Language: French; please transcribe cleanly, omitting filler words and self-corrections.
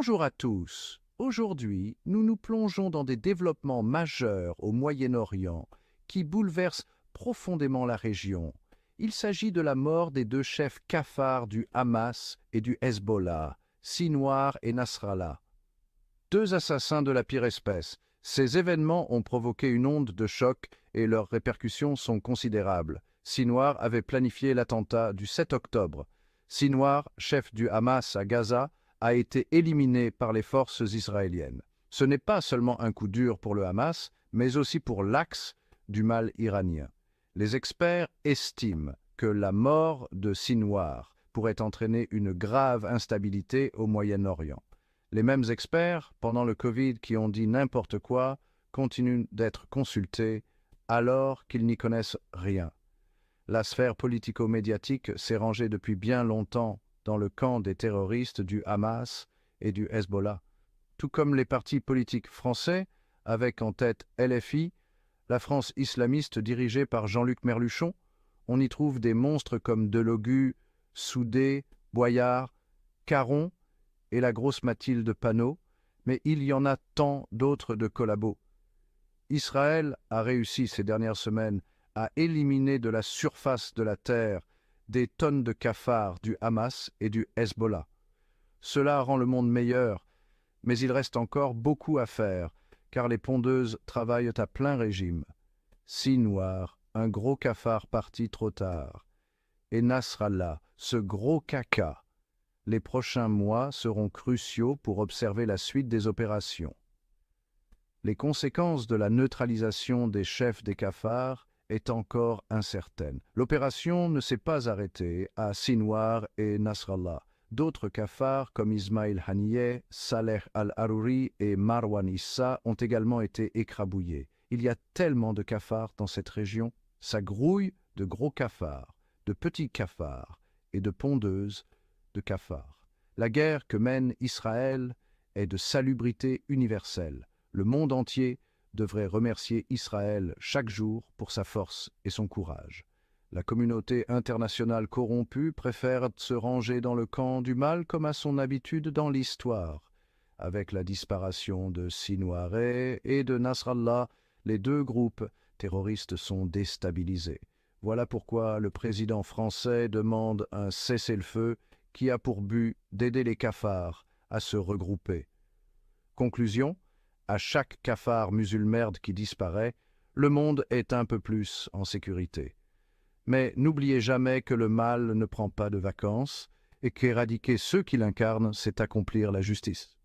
Bonjour à tous. Aujourd'hui, nous nous plongeons dans des développements majeurs au Moyen-Orient qui bouleversent profondément la région. Il s'agit de la mort des deux chefs cafards du Hamas et du Hezbollah, Sinwar et Nasrallah. Deux assassins de la pire espèce. Ces événements ont provoqué une onde de choc et leurs répercussions sont considérables. Sinwar avait planifié l'attentat du 7 octobre. Sinwar, chef du Hamas à Gaza, a été éliminé par les forces israéliennes. Ce n'est pas seulement un coup dur pour le Hamas, mais aussi pour l'axe du mal iranien. Les experts estiment que la mort de Sinwar pourrait entraîner une grave instabilité au Moyen-Orient. Les mêmes experts, pendant le Covid, qui ont dit n'importe quoi, continuent d'être consultés alors qu'ils n'y connaissent rien. La sphère politico-médiatique s'est rangée depuis bien longtemps dans le camp des terroristes du Hamas et du Hezbollah. Tout comme les partis politiques français, avec en tête LFI, la France islamiste dirigée par Jean-Luc Merluchon, on y trouve des monstres comme Delogu, Soudé, Boyard, Caron et la grosse Mathilde Panot, mais il y en a tant d'autres de collabos. Israël a réussi ces dernières semaines à éliminer de la surface de la terre des tonnes de cafards du Hamas et du Hezbollah. Cela rend le monde meilleur, mais il reste encore beaucoup à faire, car les pondeuses travaillent à plein régime. Sinwar, un gros cafard parti trop tard, et Nasrallah, ce gros caca. Les prochains mois seront cruciaux pour observer la suite des opérations. Les conséquences de la neutralisation des chefs des cafards est encore incertaine. L'opération ne s'est pas arrêtée à Sinwar et Nasrallah. D'autres cafards comme Ismail Haniyeh, Saleh al-Harouri et Marwan Issa ont également été écrabouillés. Il y a tellement de cafards dans cette région, ça grouille de gros cafards, de petits cafards et de pondeuses de cafards. La guerre que mène Israël est de salubrité universelle. Le monde entier devrait remercier Israël chaque jour pour sa force et son courage. La communauté internationale corrompue préfère se ranger dans le camp du mal comme à son habitude dans l'histoire. Avec la disparition de Sinwar et de Nasrallah, les deux groupes terroristes sont déstabilisés. Voilà pourquoi le président français demande un cessez-le-feu qui a pour but d'aider les cafards à se regrouper. Conclusion, à chaque cafard musulmerde qui disparaît, le monde est un peu plus en sécurité. Mais n'oubliez jamais que le mal ne prend pas de vacances et qu'éradiquer ceux qui l'incarnent, c'est accomplir la justice.